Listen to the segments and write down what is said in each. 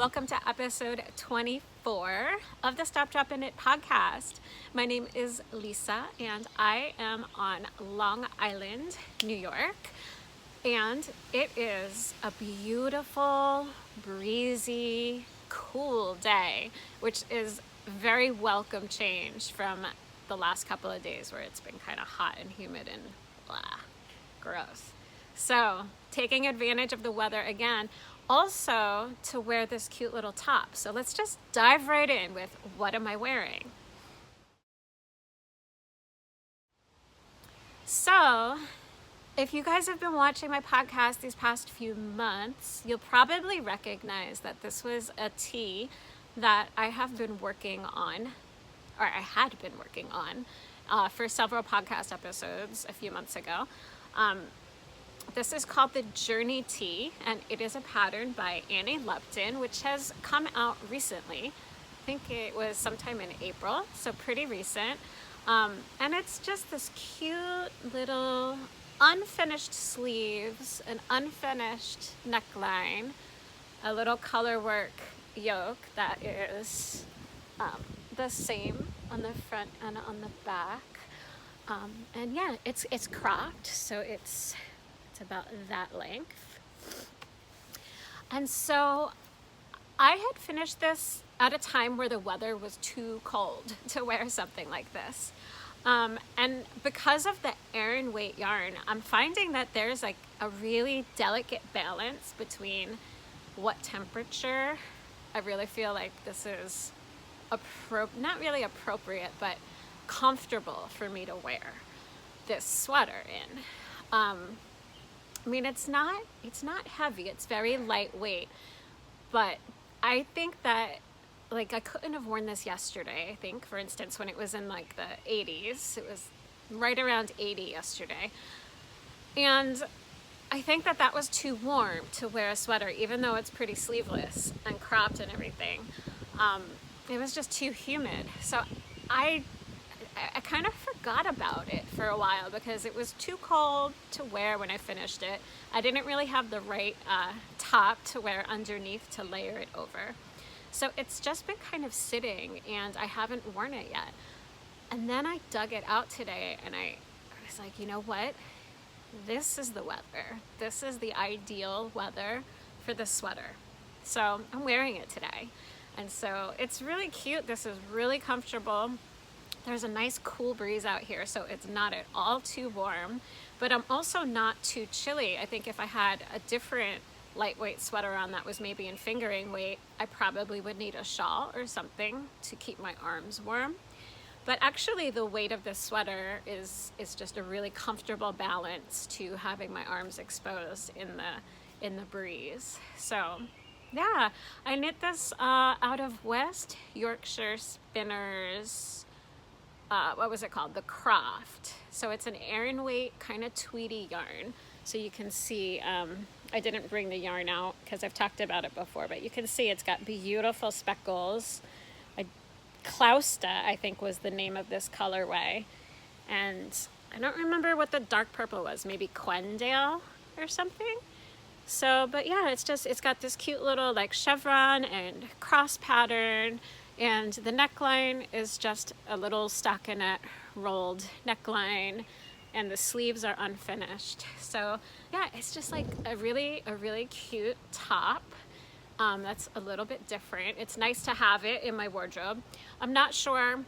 Welcome to episode 24 of the Stop, Drop, and Knit podcast. My name is Lisa and I am on Long Island, New York. And it is a beautiful, breezy, cool day, which is very welcome change from the last couple of days where it's been kind of hot and humid and blah, gross. So taking advantage of the weather again, also to wear this cute little top. So let's just dive right in with what am I wearing? So if you guys have been watching my podcast these past few months, you'll probably recognize that this was a tee that I have been working on, or I had been working on for several podcast episodes a few months ago. This is called the Journi tee, and it is a pattern by Lupton, which has come out recently. I think it was sometime in April, so pretty recent. And it's just this cute little unfinished sleeves, an unfinished neckline, a little color work yoke that is the same on the front and on the back. And yeah, it's cropped, so it's about that length. And so I had finished this at a time where the weather was too cold to wear something like this. And because of the Aran weight yarn, I'm finding that there's like a really delicate balance between what temperature I really feel like this is not really appropriate, but comfortable for me to wear this sweater in. I mean, it's not heavy, it's very lightweight, but I think that like I couldn't have worn this yesterday. I think, for instance, when it was in like the 80s, it was right around 80 yesterday. And I think that was too warm to wear a sweater, even though it's pretty sleeveless and cropped and everything. It was just too humid. So I kind of forgot about it for a while because it was too cold to wear when I finished it. I didn't really have the right top to wear underneath to layer it over. So it's just been kind of sitting and I haven't worn it yet. And then I dug it out today and I was like, you know what? This is the weather. This is the ideal weather for the sweater. So I'm wearing it today. And so it's really cute. This is really comfortable. There's a nice cool breeze out here, so it's not at all too warm, but I'm also not too chilly. I think if I had a different lightweight sweater on that was maybe in fingering weight, I probably would need a shawl or something to keep my arms warm. But actually the weight of this sweater is just a really comfortable balance to having my arms exposed in the breeze. So yeah, I knit this out of West Yorkshire Spinners. What was it called? The Croft. So it's an Aran weight kind of tweedy yarn. So you can see, I didn't bring the yarn out because I've talked about it before, but you can see it's got beautiful speckles. Klausta, I think, was the name of this colorway. And I don't remember what the dark purple was, maybe Quendale or something. So, but yeah, it's got this cute little like chevron and cross pattern. And the neckline is just a little stockinette rolled neckline, and the sleeves are unfinished. So yeah, it's just like a really cute top that's a little bit different. It's nice to have it in my wardrobe. I'm not sure.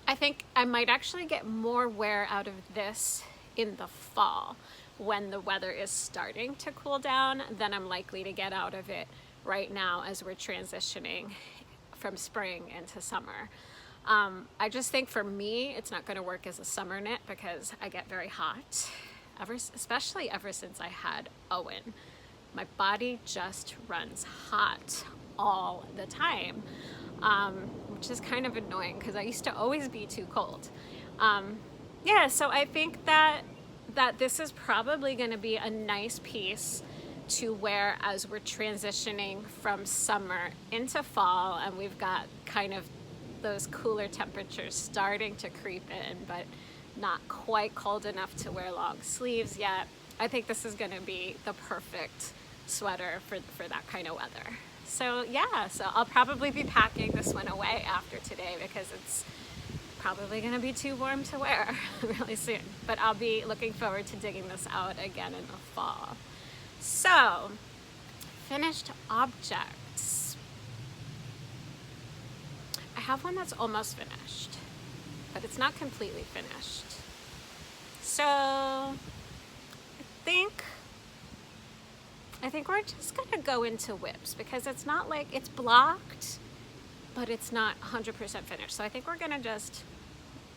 I think I might actually get more wear out of this in the fall when the weather is starting to cool down than I'm likely to get out of it right now as we're transitioning from spring into summer. I just think for me, it's not going to work as a summer knit because I get very hot, especially ever since I had Owen. My body just runs hot all the time, which is kind of annoying because I used to always be too cold. Yeah, so I think that this is probably going to be a nice piece to wear as we're transitioning from summer into fall, and we've got kind of those cooler temperatures starting to creep in, but not quite cold enough to wear long sleeves yet. I think this is going to be the perfect sweater for that kind of weather. So yeah, so I'll probably be packing this one away after today because it's probably gonna be too warm to wear really soon. But I'll be looking forward to digging this out again in the fall. So, finished objects. I have one that's almost finished, but it's not completely finished. So, I think we're just gonna go into whips because it's not like it's blocked, but it's not 100% finished. So I think we're gonna just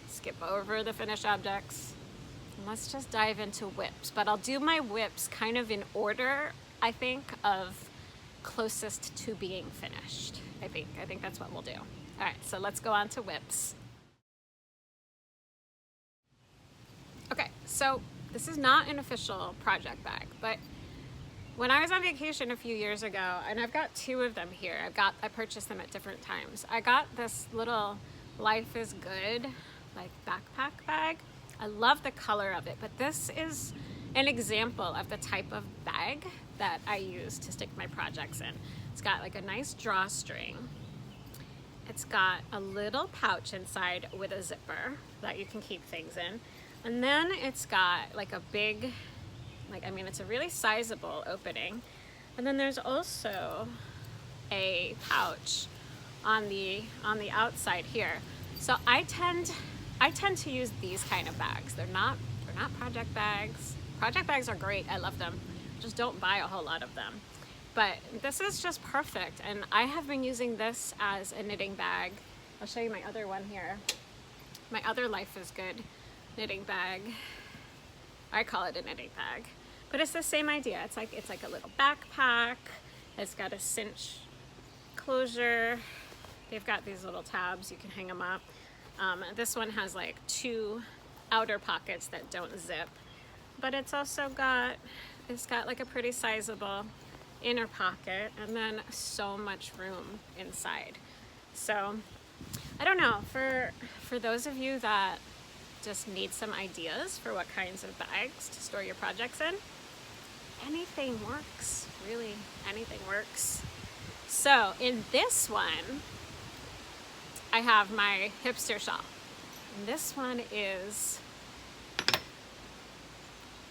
skip over the finished objects and let's just dive into whips. But I'll do my whips kind of in order, I think, of closest to being finished. I think that's what we'll do. All right, so let's go on to whips. Okay, so this is not an official project bag, but when I was on vacation a few years ago, and I've got two of them here, I purchased them at different times. I got this little Life is Good, like backpack bag. I love the color of it, but this is an example of the type of bag that I use to stick my projects in. It's got like a nice drawstring. It's got a little pouch inside with a zipper that you can keep things in. And then it's got like a big, it's a really sizable opening. And then there's also a pouch on the outside here. So I tend to use these kind of bags. They're not project bags. Project bags are great. I love them. Just don't buy a whole lot of them. But this is just perfect. And I have been using this as a knitting bag. I'll show you my other one here. My other Life is Good knitting bag. I call it a knitting bag. But it's the same idea. It's like a little backpack. It's got a cinch closure. They've got these little tabs. You can hang them up. This one has like two outer pockets that don't zip. But it's also got like a pretty sizable inner pocket and then so much room inside. So I don't know, for those of you that just need some ideas for what kinds of bags to store your projects in, anything works, really, anything works. So in this one, I have my Hipster Shawl. And this one is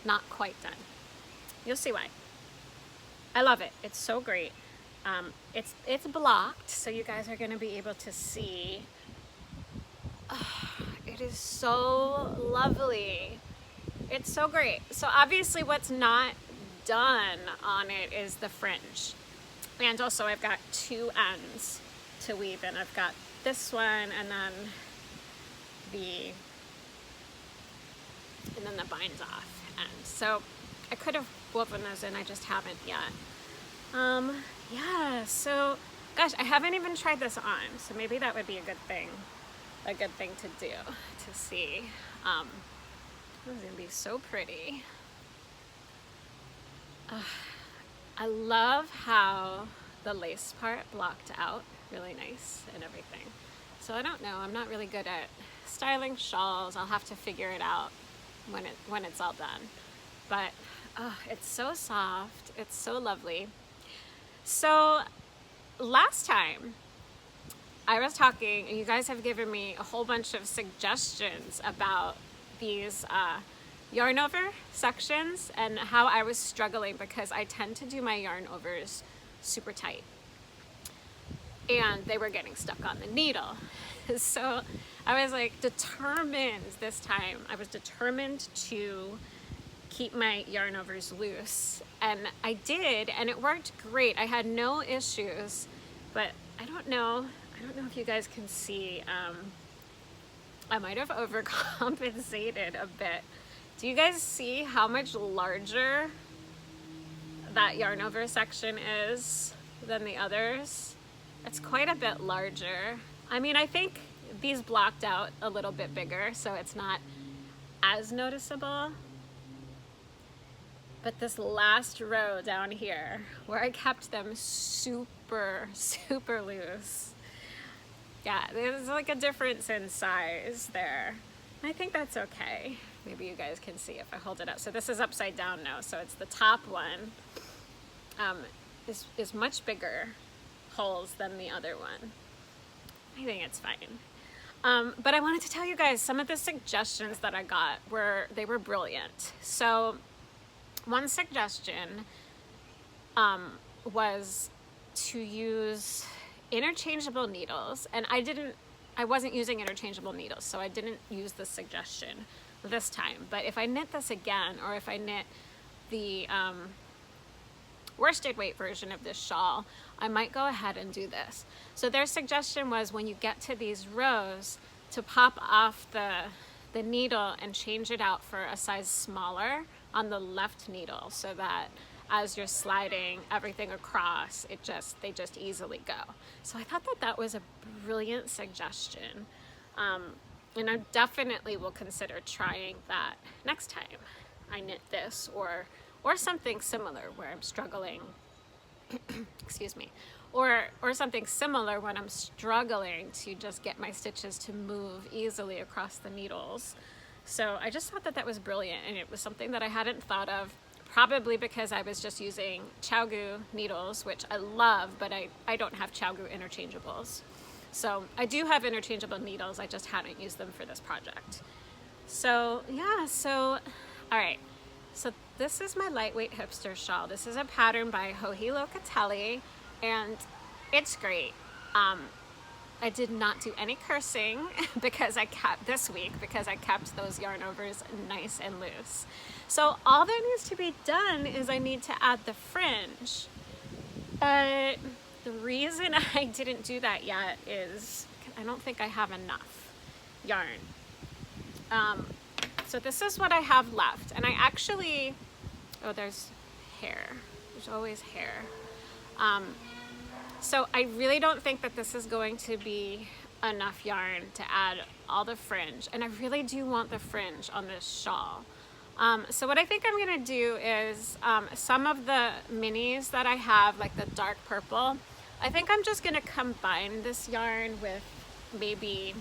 not quite done. You'll see why. I love it. It's so great. It's blocked, so you guys are going to be able to see. It is so lovely. It's so great. So obviously what's not done on it is the fringe. And also I've got two ends to weave in. I've got this one and then the binds off end. So I could have woven those in, I just haven't yet. Yeah, so gosh, I haven't even tried this on, so maybe that would be a good thing to do, to see. This is gonna be so pretty. I love how the lace part blocked out really nice and everything. So I don't know, I'm not really good at styling shawls. I'll have to figure it out when it's all done. But it's so soft, it's so lovely. So last time I was talking, and you guys have given me a whole bunch of suggestions about these yarn over sections and how I was struggling because I tend to do my yarn overs super tight and they were getting stuck on the needle. So I was like determined this time. I was determined to keep my yarn overs loose, and I did, and it worked great. I had no issues, but I don't know if you guys can see. I might have overcompensated a bit. Do you guys see how much larger that yarn over section is than the others? It's quite a bit larger. I mean, I think these blocked out a little bit bigger, so it's not as noticeable. But this last row down here, where I kept them super, super loose, yeah, there's like a difference in size there. I think that's okay. Maybe you guys can see if I hold it up. So this is upside down now, so it's the top one is much bigger holes than the other one. I think it's fine. But I wanted to tell you guys some of the suggestions that I got were brilliant. So one suggestion was to use interchangeable needles, and I wasn't using interchangeable needles, so I didn't use the suggestion this time. But if I knit this again, or if I knit the worsted weight version of this shawl, I might go ahead and do this. So their suggestion was, when you get to these rows, to pop off the needle and change it out for a size smaller on the left needle, so that as you're sliding everything across, they just easily go. So I thought that was a brilliant suggestion. And I definitely will consider trying that next time I knit this, or something similar where I'm struggling, excuse me, or something similar when I'm struggling to just get my stitches to move easily across the needles. So I just thought that was brilliant, and it was something that I hadn't thought of, probably because I was just using ChiaoGoo needles, which I love, but I don't have ChiaoGoo interchangeables. So I do have interchangeable needles, I just hadn't used them for this project. So yeah, all right. So this is my lightweight hipster shawl. This is a pattern by Journi Locatelli, and it's great. I did not do any cursing because I kept those yarn overs nice and loose. So all that needs to be done is I need to add the fringe. But the reason I didn't do that yet is I don't think I have enough yarn. So this is what I have left, and I actually, oh, there's hair. There's always hair. So I really don't think that this is going to be enough yarn to add all the fringe, and I really do want the fringe on this shawl. So what I think I'm gonna do is some of the minis that I have, like the dark purple, I think I'm just gonna combine this yarn with maybe,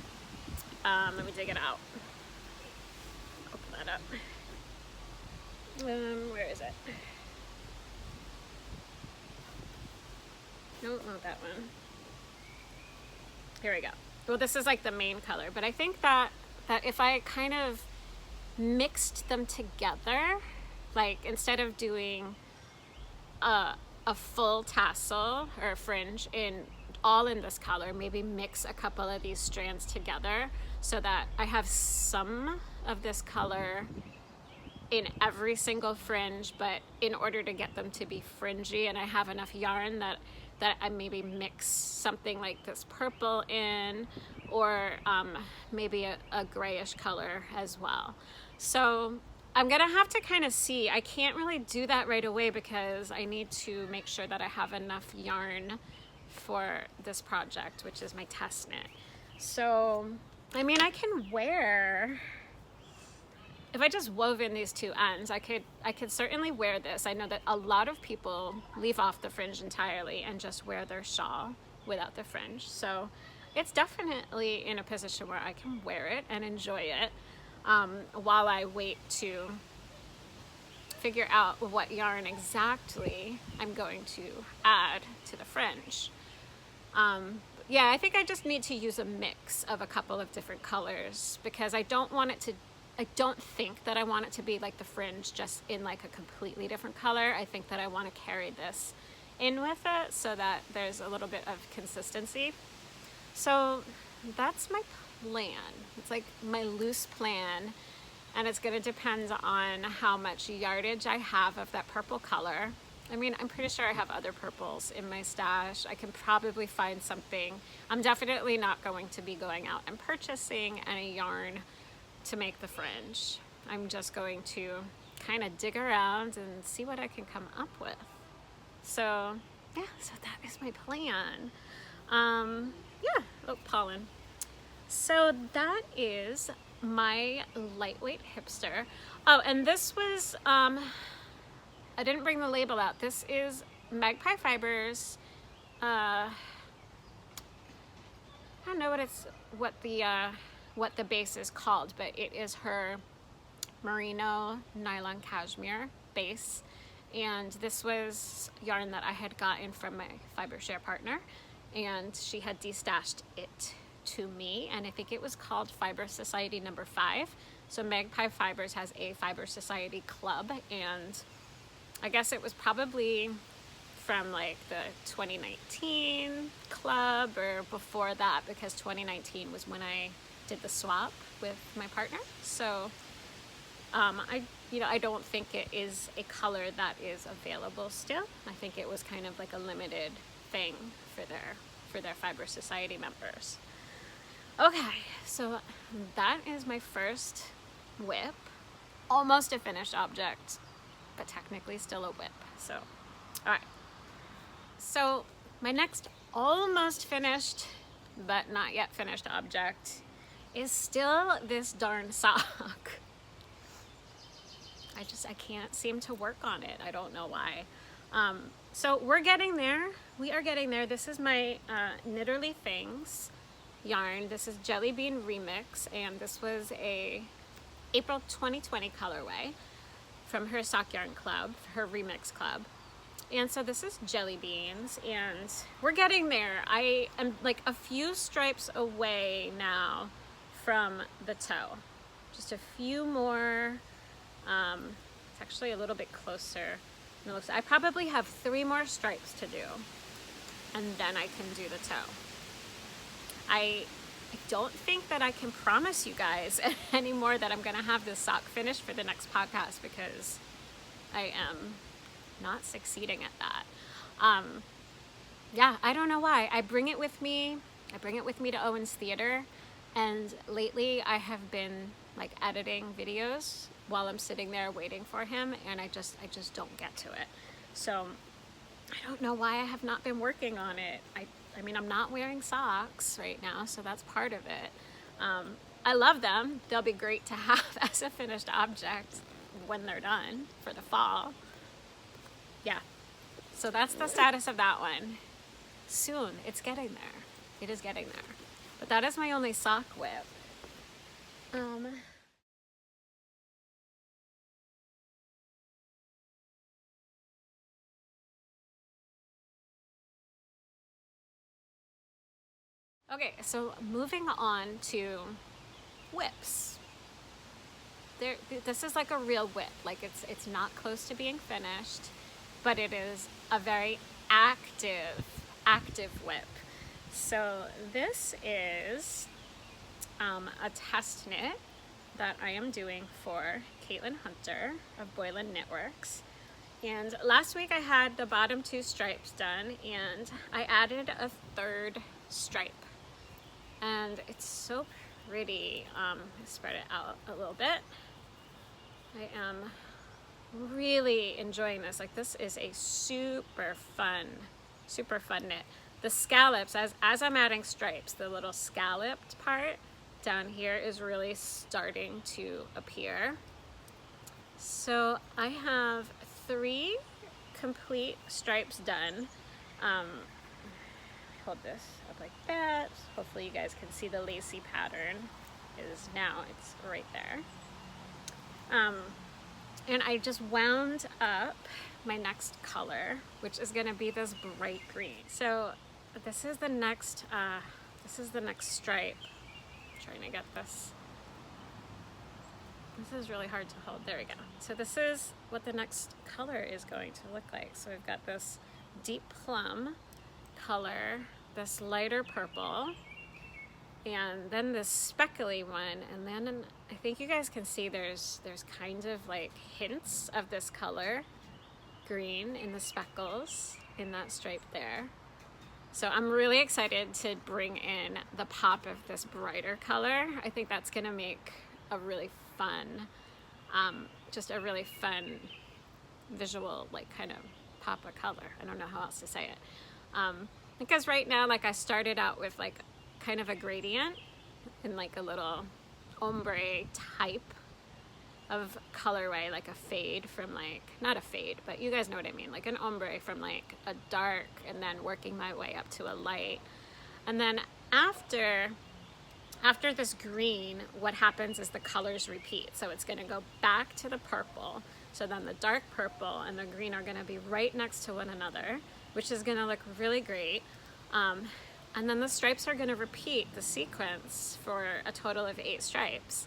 let me dig it out. Open that up. Where is it? No, not that one. Here we go. Well, this is like the main color, but I think that if I kind of mixed them together, like instead of doing a full tassel or a fringe all in this color, maybe mix a couple of these strands together so that I have some of this color in every single fringe, but in order to get them to be fringy, and I have enough yarn that I maybe mix something like this purple in, or maybe a grayish color as well. So I'm gonna have to kind of see. I can't really do that right away because I need to make sure that I have enough yarn for this project, which is my test knit. So, I mean, I can wear, if I just wove in these two ends, I could certainly wear this. I know that a lot of people leave off the fringe entirely and just wear their shawl without the fringe. So it's definitely in a position where I can wear it and enjoy it while I wait to figure out what yarn exactly I'm going to add to the fringe. Yeah, I think I just need to use a mix of a couple of different colors because I don't think that I want it to be like the fringe just in like a completely different color. I think that I want to carry this in with it so that there's a little bit of consistency. So that's my plan. It's like my loose plan, and it's going to depend on how much yardage I have of that purple color. I mean, I'm pretty sure I have other purples in my stash. I can probably find something. I'm definitely not going to be going out and purchasing any yarn to make the fringe. I'm just going to kind of dig around and see what I can come up with. So yeah, so that is my plan. Yeah, oh, pollen. So that is my lightweight hipster. Oh, and this was, I didn't bring the label out. This is Magpie Fibers. I don't know what the base is called, but it is her merino nylon cashmere base, And this was yarn that I had gotten from my fiber share partner, and she had destashed it to me, and I think it was called Fiber Society number 5. So Magpie Fibers has a Fiber Society club, and I guess it was probably from like the 2019 club or before that, because 2019 was when I did the swap with my partner. So I don't think it is a color that is available still. I think it was kind of like a limited thing for their Fiber Society members. Okay, so that is my first whip. Almost a finished object, but technically still a whip. So, all right. So my next almost finished, but not yet finished object is still this darn sock. I can't seem to work on it. I don't know why. So we're getting there. We are getting there. This is my Knitterly Things yarn. This is Jellybean Remix, and this was a April 2020 colorway from her sock yarn club, her remix club. And so this is Jellybeans, and we're getting there. I am like a few stripes away now from the toe. Just a few more. It's actually a little bit closer. I probably have 3 more stripes to do, and then I can do the toe. I don't think that I can promise you guys anymore that I'm gonna have this sock finished for the next podcast, because I am not succeeding at that. Yeah, I don't know why. I bring it with me to Owen's Theater, and lately I have been like editing videos while I'm sitting there waiting for him, and I just don't get to it. So I don't know why I have not been working on it. I mean, I'm not wearing socks right now, so that's part of it. I love them. They'll be great to have as a finished object when they're done for the fall. Yeah, so that's the status of that one. Soon, it's getting there. It is getting there. But that is my only sock whip. Okay, so moving on to whips. This is like a real whip. Like it's not close to being finished, but it is a very active whip. So this is a test knit that I am doing for Caitlin Hunter of Boylan Knitworks. And last week I had the bottom 2 stripes done, and I added a 3rd stripe. And it's so pretty. Spread it out a little bit. I am really enjoying this. Like, this is a super fun knit. The scallops, as I'm adding stripes, the little scalloped part down here is really starting to appear. So I have 3 complete stripes done. Hold this up like that. Hopefully you guys can see the lacy pattern is now. It's right there. And I just wound up my next color, which is gonna be this bright green. So this is the next stripe. I'm trying to get this. This is really hard to hold. There we go. So this is what the next color is going to look like. So we've got this deep plum color, this lighter purple, and then this speckly one, and then I think you guys can see there's kind of like hints of this color green in the speckles in that stripe there. So I'm really excited to bring in the pop of this brighter color. I think that's gonna make a really fun, just a really fun visual, like kind of pop of color. I don't know how else to say it. Because right now, like, I started out with like kind of a gradient and like a little ombre type of colorway, like a fade from like, not a fade, but you guys know what I mean, like an ombre from like a dark, and then working my way up to a light. And then after this green, what happens is the colors repeat. So it's gonna go back to the purple, So then the dark purple and the green are gonna be right next to one another, which is gonna look really great. And then the stripes are gonna repeat the sequence for a total of 8 stripes.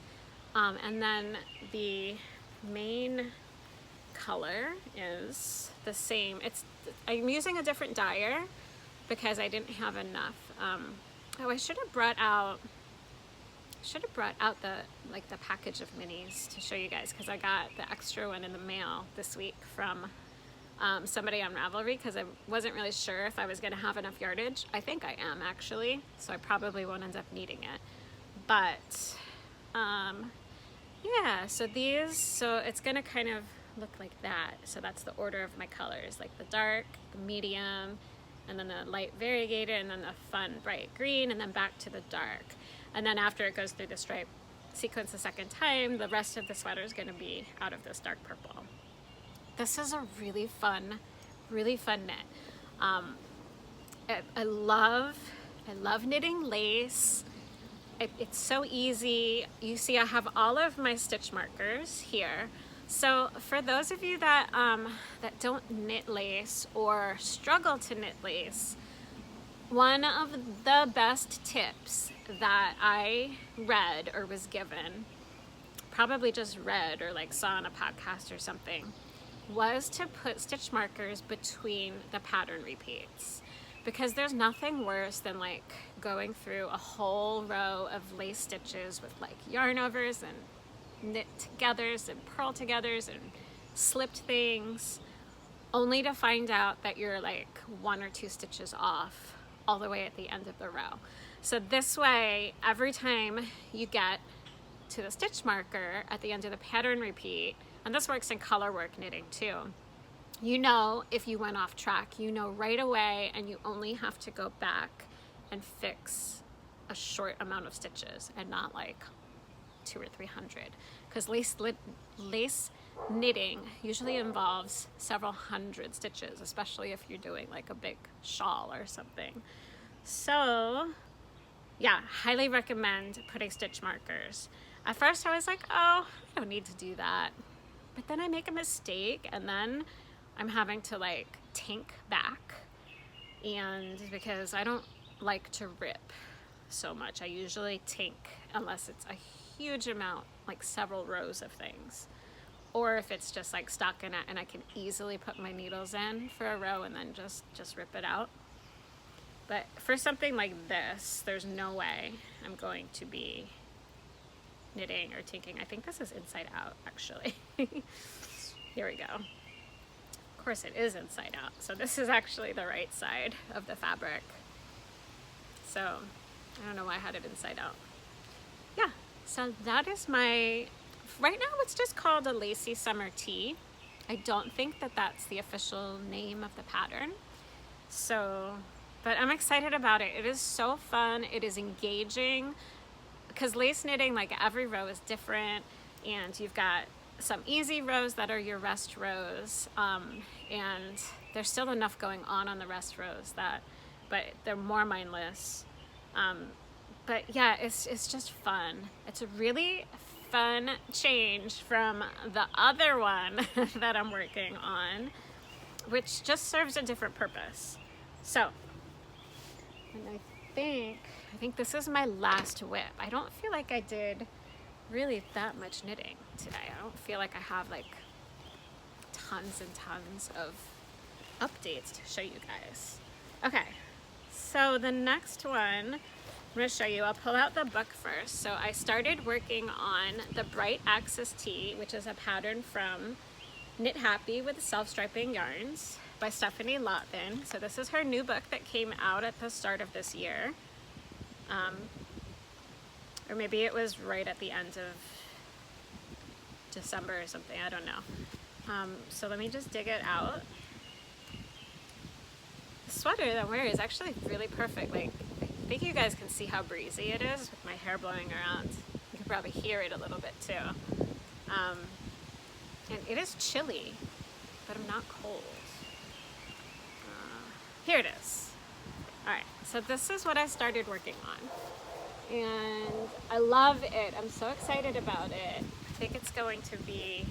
And then the main color is the same. I'm using a different dyer because I didn't have enough. I should have brought out the package of minis to show you guys, because I got the extra one in the mail this week from somebody on Ravelry, because I wasn't really sure if I was going to have enough yardage. I think I am, actually, so I probably won't end up needing it. But yeah, so it's going to kind of look like that. So that's the order of my colors, like the dark, the medium, and then the light variegated, and then the fun bright green, and then back to the dark. And then after it goes through the stripe sequence a second time, the rest of the sweater is going to be out of this dark purple. This is a really fun knit. I love knitting lace. It's so easy. You see, I have all of my stitch markers here. So for those of you that don't knit lace or struggle to knit lace, one of the best tips that I read or was given, probably just read or like saw on a podcast or something, was to put stitch markers between the pattern repeats, because there's nothing worse than like going through a whole row of lace stitches with like yarn overs and knit togethers and purl togethers and slipped things, only to find out that you're like 1 or 2 stitches off all the way at the end of the row. So this way, every time you get to the stitch marker at the end of the pattern repeat, and this works in color work knitting too, you know if you went off track, you know right away, and you only have to go back and fix a short amount of stitches and not like 200 or 300, because lace knitting usually involves several hundred stitches, especially if you're doing like a big shawl or something. So yeah, highly recommend putting stitch markers. At first I was like, oh, I don't need to do that. But then I make a mistake, and then I'm having to like tink back, and because I don't like to rip so much, I usually tink unless it's a huge amount, like several rows of things, or if it's just like stockinette and I can easily put my needles in for a row and then just rip it out. But for something like this, there's no way I'm going to be knitting or tinking. I think this is inside out, actually. Here we go. Of course it is inside out, so this is actually the right side of the fabric. So I don't know why I had it inside out. Yeah, so that is my, right now it's just called a Lacey Summer Tee. I don't think that that's the official name of the pattern. So, but I'm excited about it. It is so fun. It is engaging, because lace knitting, like every row is different, and you've got some easy rows that are your rest rows, and there's still enough going on the rest rows but they're more mindless. But yeah, it's just fun. It's a really fun change from the other one that I'm working on, which just serves a different purpose. So, and I think this is my last whip. I don't feel like I did really that much knitting today. I don't feel like I have like tons and tons of updates to show you guys. Okay, so the next one I'm going to show you. I'll pull out the book first. So I started working on the Bright Axis Tee, which is a pattern from Knit Happy with Self-Striping Yarns by Stephanie Lotven. So this is her new book that came out at the start of this year. Or maybe it was right at the end of December or something, I don't know. So let me just dig it out. The sweater that I'm wearing is actually really perfect. Like, I think you guys can see how breezy it is with my hair blowing around. You can probably hear it a little bit too. And it is chilly, but I'm not cold. Here it is. All right, so this is what I started working on. And I love it. I'm so excited about it. I think it's going to be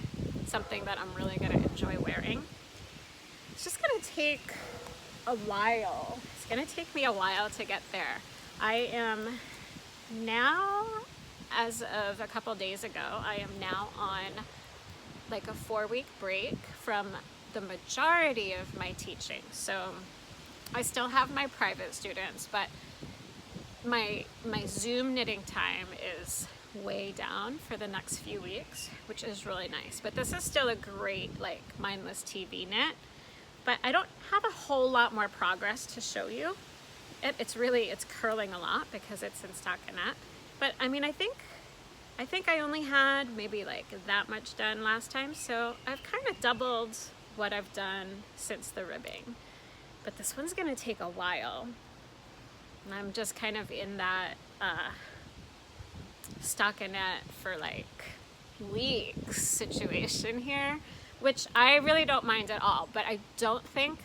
something that I'm really gonna enjoy wearing. It's just gonna take a while. It's gonna take me a while to get there. I am now, as of a couple days ago, I am now on like a 4-week break from the majority of my teaching. So I still have my private students, but my Zoom knitting time is way down for the next few weeks, which is really nice. But this is still a great like mindless TV knit. But I don't have a whole lot more progress to show you. It's curling a lot because it's in stockinette. But I mean, I think I only had maybe like that much done last time, so I've kind of doubled what I've done since the ribbing. But this one's gonna take a while. And I'm just kind of in that stockinette for like weeks situation here, which I really don't mind at all. But I don't think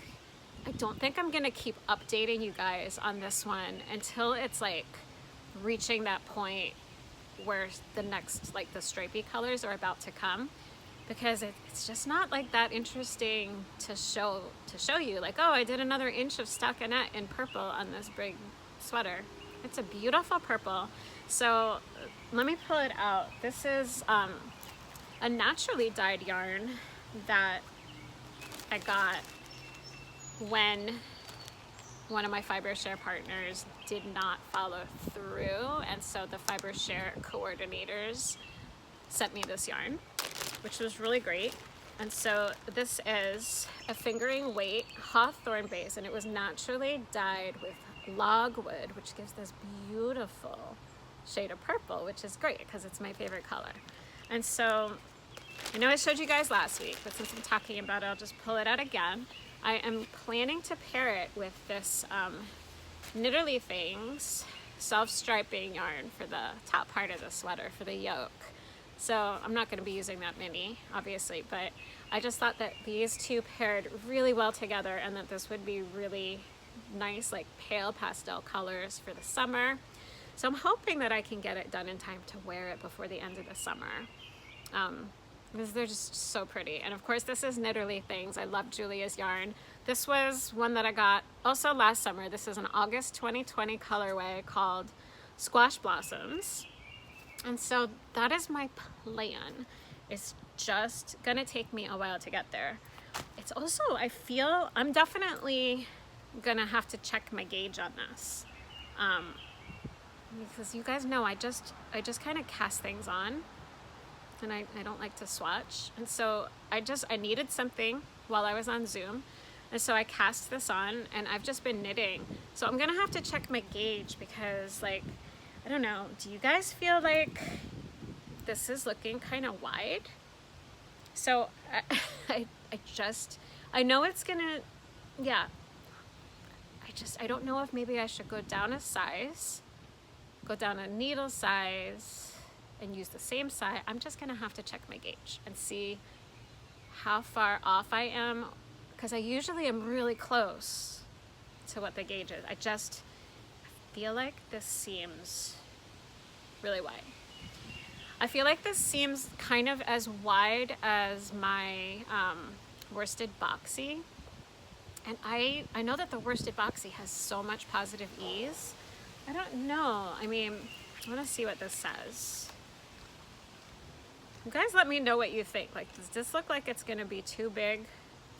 I'm gonna keep updating you guys on this one until it's like reaching that point where the next, like the stripy colors are about to come, because it's just not like that interesting to show you like, oh, I did another inch of stockinette in purple on this big sweater. It's a beautiful purple. So let me pull it out. This is a naturally dyed yarn that I got when one of my fiber share partners did not follow through, and so the fiber share coordinators sent me this yarn, which was really great. And so this is a fingering weight hawthorn base, and it was naturally dyed with logwood, which gives this beautiful shade of purple, which is great because it's my favorite color. And so I know I showed you guys last week, but since I'm talking about it, I'll just pull it out again. I am planning to pair it with this Knitterly Things self-striping yarn for the top part of the sweater, for the yoke. So I'm not going to be using that mini, obviously, but I just thought that these two paired really well together, and that this would be really nice, like pale pastel colors for the summer. So I'm hoping that I can get it done in time to wear it before the end of the summer. Because they're just so pretty. And of course, this is Knitterly Things. I love Julia's yarn. This was one that I got also last summer. This is an August 2020 colorway called Squash Blossoms. And so that is my plan. It's just gonna take me a while to get there. It's also, I feel, I'm definitely gonna have to check my gauge on this. Because you guys know I just kind of cast things on, and I don't like to swatch. And so I needed something while I was on Zoom, and so I cast this on, and I've just been knitting. So I'm gonna have to check my gauge, because like, I don't know, do you guys feel like this is looking kind of wide? So I know it's gonna, yeah, I don't know if maybe I should go down a size, go down a needle size, and use the same size. I'm just gonna have to check my gauge and see how far off I am, because I usually am really close to what the gauge is. I feel like this seems really wide. I feel like this seems kind of as wide as my worsted boxy. And I know that the worsted boxy has so much positive ease. I don't know. I mean, I want to see what this says. You guys let me know what you think. Like, does this look like it's going to be too big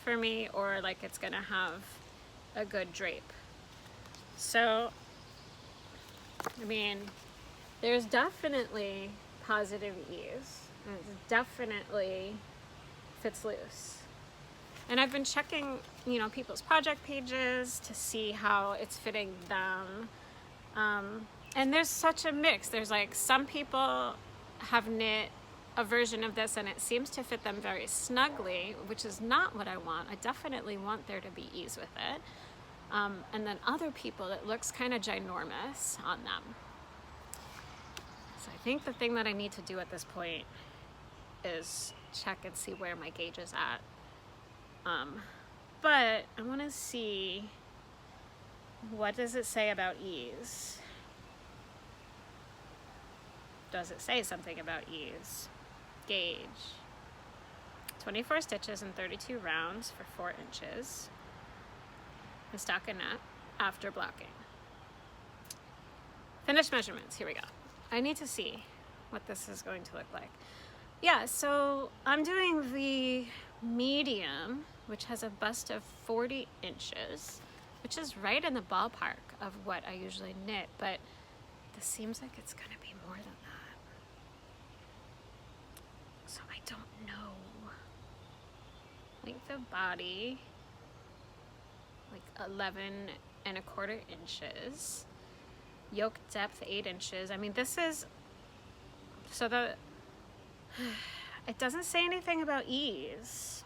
for me, or like it's going to have a good drape? So, I mean, there's definitely positive ease. And it definitely fits loose. And I've been checking, you know, people's project pages to see how it's fitting them. And there's such a mix. There's like, some people have knit a version of this and it seems to fit them very snugly, which is not what I want. I definitely want there to be ease with it. And then other people, it looks kind of ginormous on them. So I think the thing that I need to do at this point is check and see where my gauge is at. But I want to see, what does it say about ease? Does it say something about ease? Gauge 24 stitches and 32 rounds for 4 inches, and stockinette after blocking. Finished measurements, here we go. I need to see what this is going to look like. Yeah, so I'm doing the medium, which has a bust of 40 inches, which is right in the ballpark of what I usually knit, but this seems like it's gonna be more than that. So I don't know. Length of body, like 11¼ inches. Yoke depth 8 inches. I mean, this is, so it doesn't say anything about ease.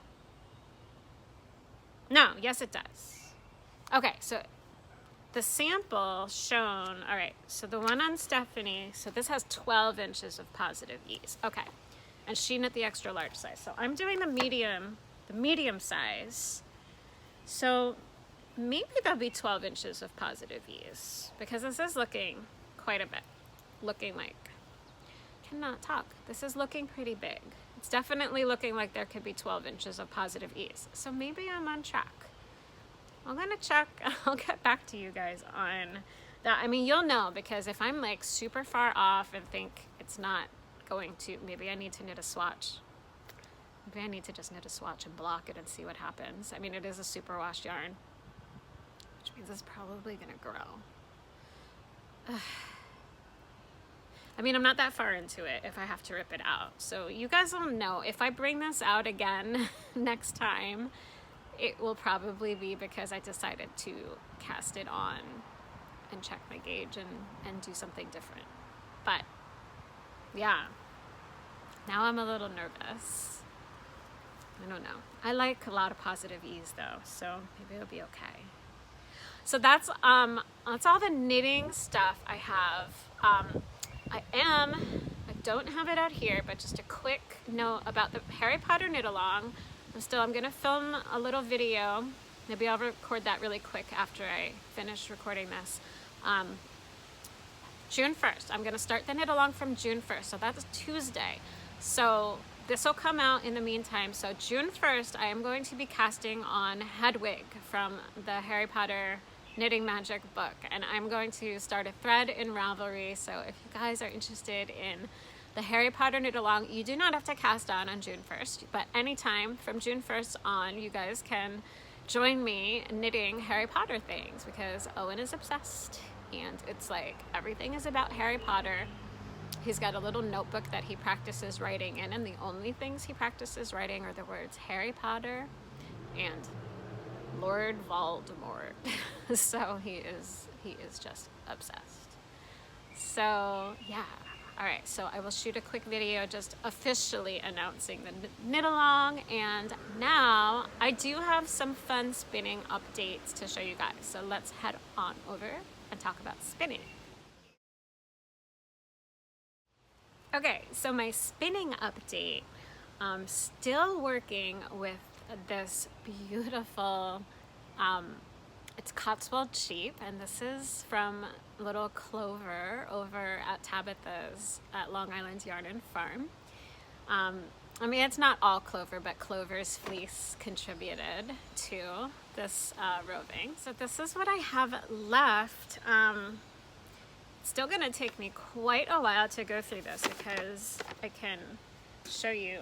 No, yes it does. Okay, so the sample shown, all right, so the one on Stephanie, so this has 12 inches of positive ease. Okay, and she knit the extra large size. So I'm doing the medium size. So maybe there'll be 12 inches of positive ease, because this is looking quite a bit, looking like, cannot talk. This is looking pretty big. It's definitely looking like there could be 12 inches of positive ease. So maybe I'm on track. I'm gonna check, I'll get back to you guys on that. I mean, you'll know, because if I'm like super far off and think it's not going to, maybe I need to knit a swatch. Maybe I need to just knit a swatch and block it and see what happens. I mean, it is a superwash yarn, which means it's probably gonna grow. I mean, I'm not that far into it if I have to rip it out. So you guys will know if I bring this out again next time, it will probably be because I decided to cast it on and check my gauge and do something different. But yeah, now I'm a little nervous. I don't know. I like a lot of positive ease though, so maybe it'll be okay. So that's all the knitting stuff I have. I don't have it out here, but just a quick note about the Harry Potter knit-along. I'm gonna film a little video. Maybe I'll record that really quick after I finish recording this. June 1st, I'm gonna start the knit-along from June 1st, so that's Tuesday. So this will come out in the meantime. So June 1st, I am going to be casting on Hedwig from the Harry Potter Knitting Magic book, and I'm going to start a thread in Ravelry. So if you guys are interested in the Harry Potter knit-along, you do not have to cast on June 1st, but anytime from June 1st on, you guys can join me knitting Harry Potter things, because Owen is obsessed, and it's like everything is about Harry Potter. He's got a little notebook that he practices writing in, and the only things he practices writing are the words Harry Potter and Lord Voldemort. So he is just obsessed. So yeah. All right, so I will shoot a quick video just officially announcing the knit-along, and now I do have some fun spinning updates to show you guys. So let's head on over and talk about spinning. Okay, so my spinning update, still working with this beautiful, it's Cotswold sheep, and this is from little Clover over at Tabitha's at Long Island Yarn and Farm. I mean, it's not all Clover, but Clover's fleece contributed to this roving. So this is what I have left. It's still gonna take me quite a while to go through this, because I can show you,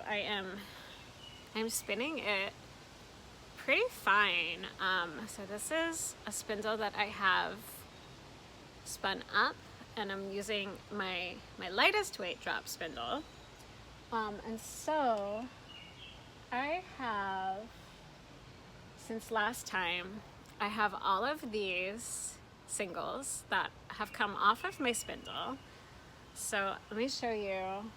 I'm spinning it pretty fine. So this is a spindle that I have spun up, and I'm using my lightest weight drop spindle. And so I have, since last time, I have all of these singles that have come off of my spindle. So let me show you.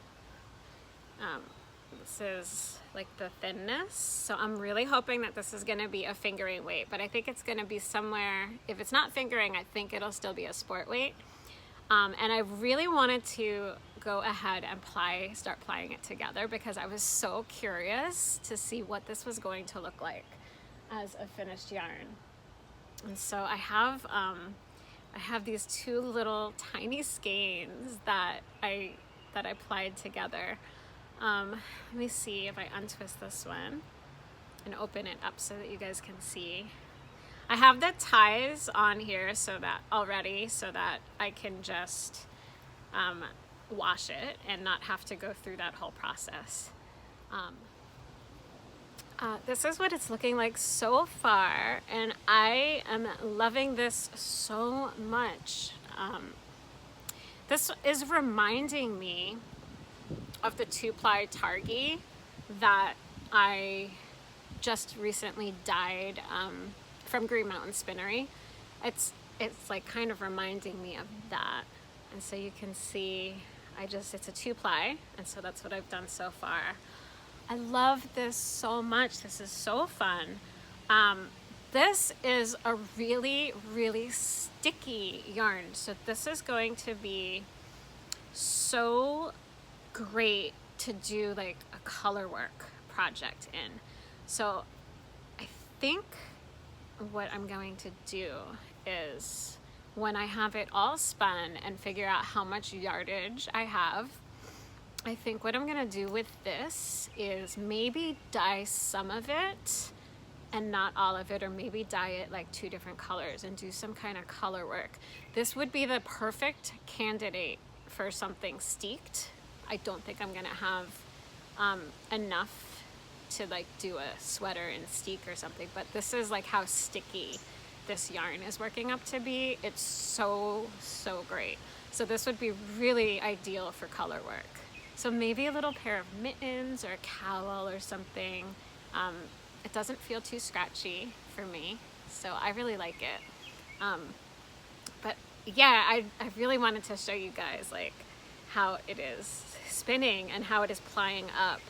This is like the thinness. So I'm really hoping that this is gonna be a fingering weight, but I think it's gonna be somewhere, if it's not fingering, I think it'll still be a sport weight. And I really wanted to go ahead and start plying it together, because I was so curious to see what this was going to look like as a finished yarn. And so I have these two little tiny skeins that I plied together. Let me see if I untwist this one and open it up so that you guys can see. I have the ties on here so that I can just wash it and not have to go through that whole process. This is what it's looking like so far, and I am loving this so much. This is reminding me of the 2-ply targi that I just recently dyed from Green Mountain Spinnery. It's like kind of reminding me of that. And so you can see, it's a 2-ply, and so that's what I've done so far. I love this so much. This is so fun. This is a really, really sticky yarn. So this is going to be so great to do like a color work project in. So I think what I'm going to do is, when I have it all spun and figure out how much yardage I have, I think what I'm gonna do with this is maybe dye some of it and not all of it, or maybe dye it like 2 different colors and do some kind of color work. This would be the perfect candidate for something steeked. I don't think I'm gonna have enough to like do a sweater in steek or something, but this is like how sticky this yarn is working up to be. It's so great. So this would be really ideal for color work. So maybe a little pair of mittens or a cowl or something. It doesn't feel too scratchy for me, so I really like it. But yeah, I really wanted to show you guys like how it is spinning and how it is plying up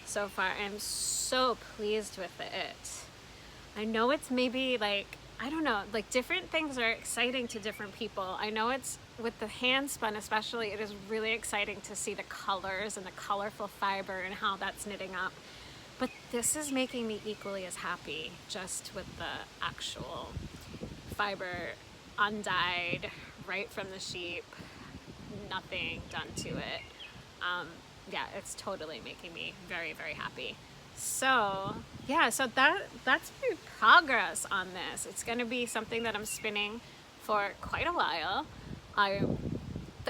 so far. I'm so pleased with it. I know it's maybe like, I don't know, like different things are exciting to different people. I know it's, with the hand spun especially, it is really exciting to see the colors and the colorful fiber and how that's knitting up. But this is making me equally as happy just with the actual fiber undyed right from the sheep, nothing done to it. Yeah, it's totally making me very happy. So yeah, so that's my progress on this. It's going to be something that I'm spinning for quite a while. I'm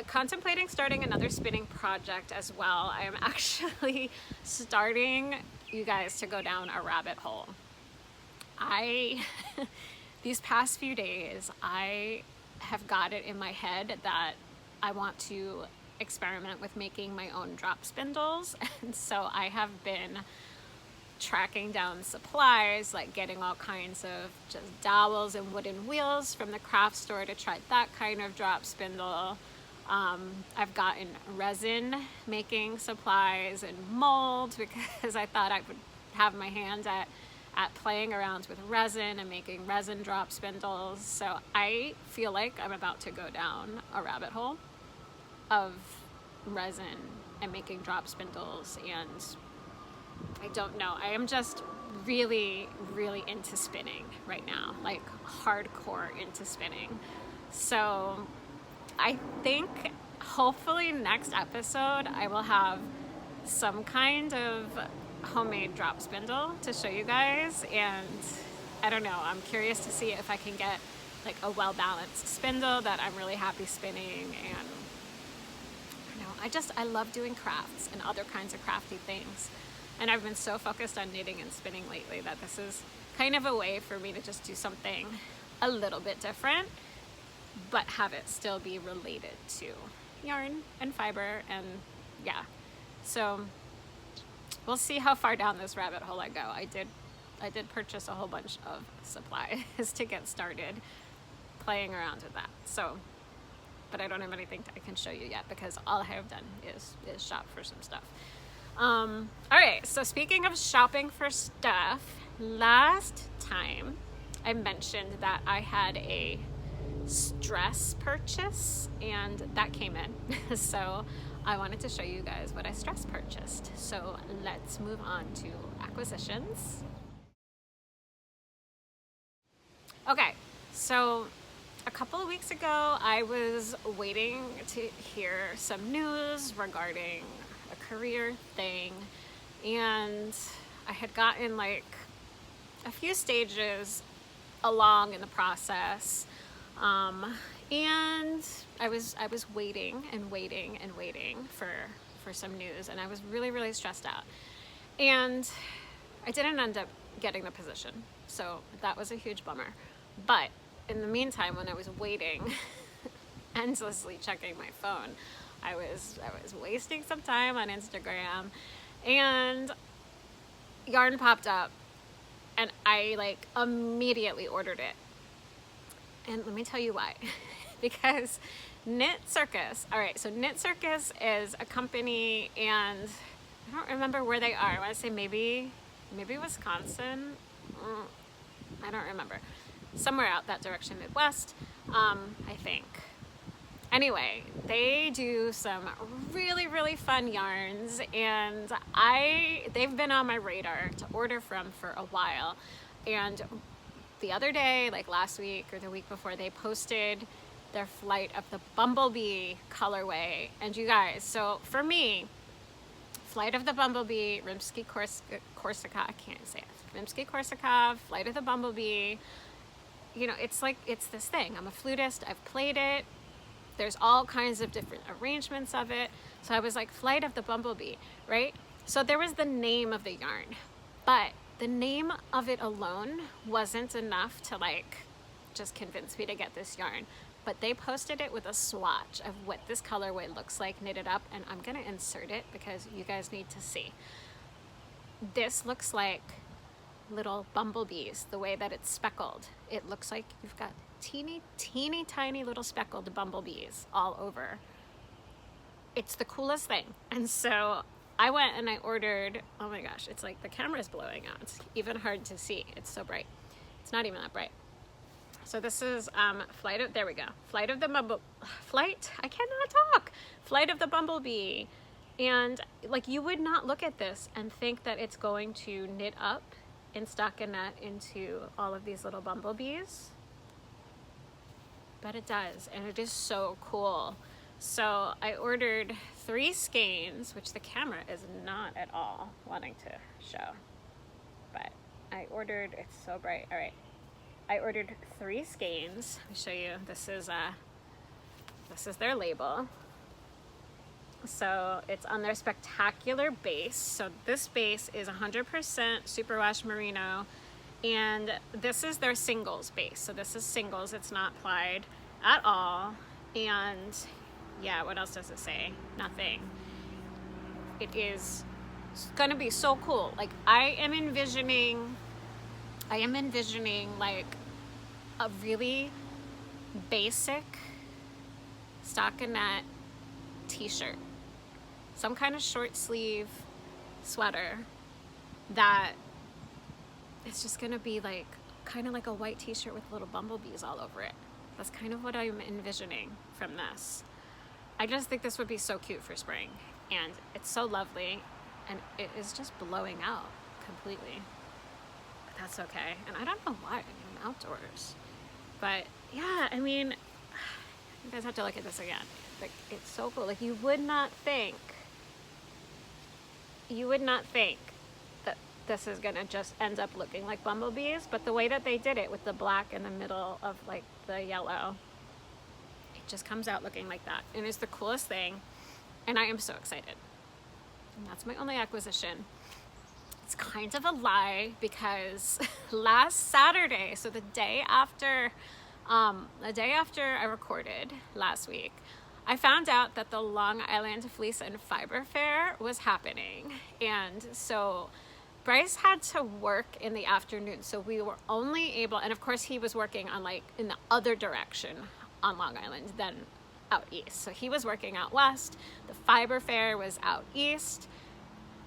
contemplating starting another spinning project as well. I am actually starting, you guys, to go down a rabbit hole. These past few days, I have got it in my head that I want to experiment with making my own drop spindles. And so I have been tracking down supplies, like getting all kinds of just dowels and wooden wheels from the craft store to try that kind of drop spindle. I've gotten resin making supplies and mold because I thought I would have my hand at playing around with resin and making resin drop spindles. So I feel like I'm about to go down a rabbit hole of resin and making drop spindles, and I don't know, I am just really into spinning right now, like hardcore into spinning. So I think hopefully next episode I will have some kind of homemade drop spindle to show you guys, and I don't know, I'm curious to see if I can get like a well-balanced spindle that I'm really happy spinning. And I love doing crafts and other kinds of crafty things, and I've been so focused on knitting and spinning lately that this is kind of a way for me to just do something a little bit different but have it still be related to yarn and fiber. And yeah, so we'll see how far down this rabbit hole I go. I did purchase a whole bunch of supplies to get started playing around with that. So, but I don't have anything I can show you yet because all I have done is shop for some stuff. All right, so speaking of shopping for stuff, last time I mentioned that I had a stress purchase and that came in. So I wanted to show you guys what I stress purchased. So let's move on to acquisitions. Okay, so a couple of weeks ago, I was waiting to hear some news regarding a career thing, and I had gotten like a few stages along in the process, and I was waiting and waiting and waiting for some news, and I was really, really stressed out, and I didn't end up getting the position, so that was a huge bummer. But in the meantime, when I was waiting, endlessly checking my phone, I was wasting some time on Instagram, and yarn popped up, and I like immediately ordered it. And let me tell you why. Because Knit Circus, all right, so Knit Circus is a company, and I don't remember where they are. I want to say maybe Wisconsin. I don't remember. Somewhere out that direction, Midwest, I think. Anyway, they do some really, really fun yarns, and they've been on my radar to order from for a while. And the other day, like last week or the week before, they posted their Flight of the Bumblebee colorway. And you guys, so for me, Flight of the Bumblebee, Rimsky-Korsakov, I can't say it, Rimsky-Korsakov, Flight of the Bumblebee, you know, it's this thing. I'm a flutist, I've played it. There's all kinds of different arrangements of it. So I was like, Flight of the Bumblebee, right? So there was the name of the yarn, but the name of it alone wasn't enough to like just convince me to get this yarn. But they posted it with a swatch of what this colorway looks like knitted up, and I'm gonna insert it because you guys need to see. This looks like little bumblebees, the way that it's speckled. It looks like you've got teeny tiny little speckled bumblebees all over. It's the coolest thing. And so I went and I ordered, oh my gosh, it's like the camera's blowing out. It's even hard to see. It's so bright. It's not even that bright. So this is Flight of the Bumblebee. And like, you would not look at this and think that it's going to knit up in stockinette into all of these little bumblebees, but it does, and it is so cool. So I ordered 3 skeins, which the camera is not at all wanting to show, but I ordered, it's so bright. All right, I ordered 3 skeins. Let me show you. This is their label. So it's on their spectacular base. So this base is 100% superwash merino, and this is their singles base. So this is singles, it's not plied at all. And yeah, what else does it say? Nothing. It is gonna be so cool. Like I am envisioning like a really basic stockinette t-shirt, some kind of short sleeve sweater that it's just gonna be like kind of like a white t-shirt with little bumblebees all over it. That's kind of what I'm envisioning from this. I just think this would be so cute for spring, and it's so lovely, and it is just blowing out completely, but that's okay. And I don't know why, I'm outdoors, but yeah, I mean, you guys have to look at this again. Like, it's so cool. Like, you would not think that this is gonna just end up looking like bumblebees, but the way that they did it with the black in the middle of like the yellow, it just comes out looking like that, and it's the coolest thing, and I am so excited. And that's my only acquisition. It's kind of a lie because last Saturday, so the day after I recorded last week, I found out that the Long Island Fleece and Fiber Fair was happening, and so Bryce had to work in the afternoon, so we were only able, and of course he was working on like in the other direction on Long Island than out east, so he was working out west. The Fiber Fair was out east,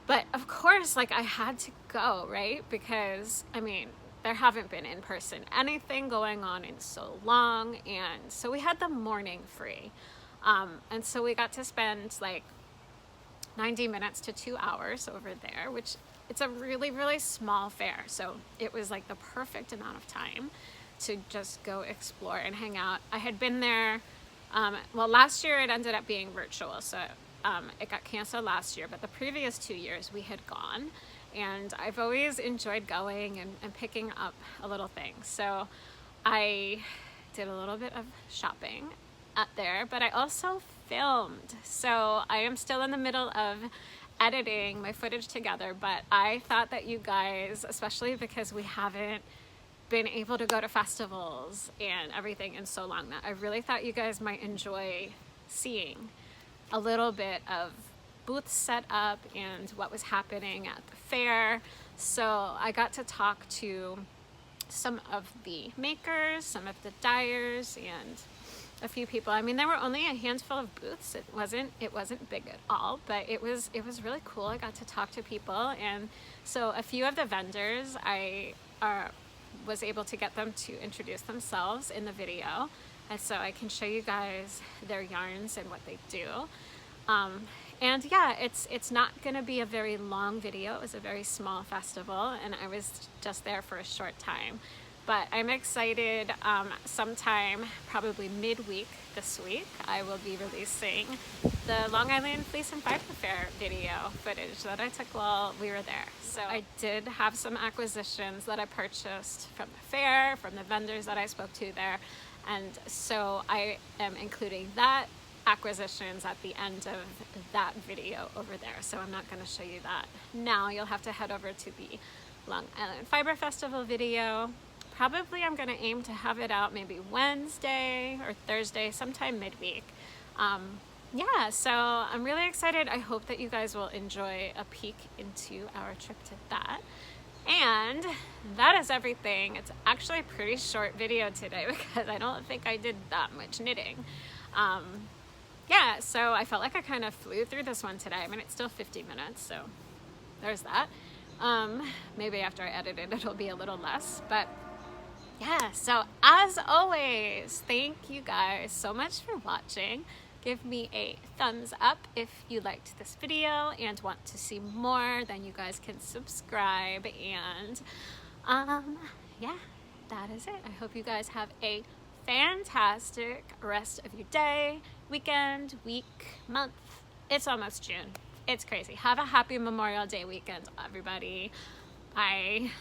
but of course, like, I had to go, right? Because I mean, there haven't been in-person anything going on in so long, and so we had the morning free. And so we got to spend like 90 minutes to 2 hours over there, which it's a really, really small fair. So it was like the perfect amount of time to just go explore and hang out. I had been there, well, last year it ended up being virtual. So it got canceled last year, but the previous 2 years we had gone, and I've always enjoyed going and picking up a little thing. So I did a little bit of shopping up there, but I also filmed. So I am still in the middle of editing my footage together, but I thought that you guys, especially because we haven't been able to go to festivals and everything in so long, that I really thought you guys might enjoy seeing a little bit of booth set up and what was happening at the fair. So I got to talk to some of the makers, some of the dyers, and a few people. I mean, there were only a handful of booths. It wasn't big at all, but it was really cool. I got to talk to people, and so a few of the vendors I was able to get them to introduce themselves in the video, and so I can show you guys their yarns and what they do. And yeah, it's not gonna be a very long video. It was a very small festival, and I was just there for a short time. But I'm excited. Sometime, probably midweek this week, I will be releasing the Long Island Fleece and Fiber Fair video footage that I took while we were there. So I did have some acquisitions that I purchased from the fair, from the vendors that I spoke to there. And so I am including that acquisitions at the end of that video over there. So I'm not going to show you that now. You'll have to head over to the Long Island Fiber Festival video. Probably I'm going to aim to have it out maybe Wednesday or Thursday, sometime midweek. Yeah, so I'm really excited. I hope that you guys will enjoy a peek into our trip to that. And that is everything. It's actually a pretty short video today because I don't think I did that much knitting. Yeah, so I felt like I kind of flew through this one today. I mean, it's still 50 minutes, so there's that. Maybe after I edit it, it'll be a little less, but yeah, so as always, thank you guys so much for watching. Give me a thumbs up if you liked this video and want to see more. Then you guys can subscribe, and yeah, that is it. I hope you guys have a fantastic rest of your day, weekend, week, month. It's almost June. It's crazy. Have a happy Memorial Day weekend, everybody. Bye.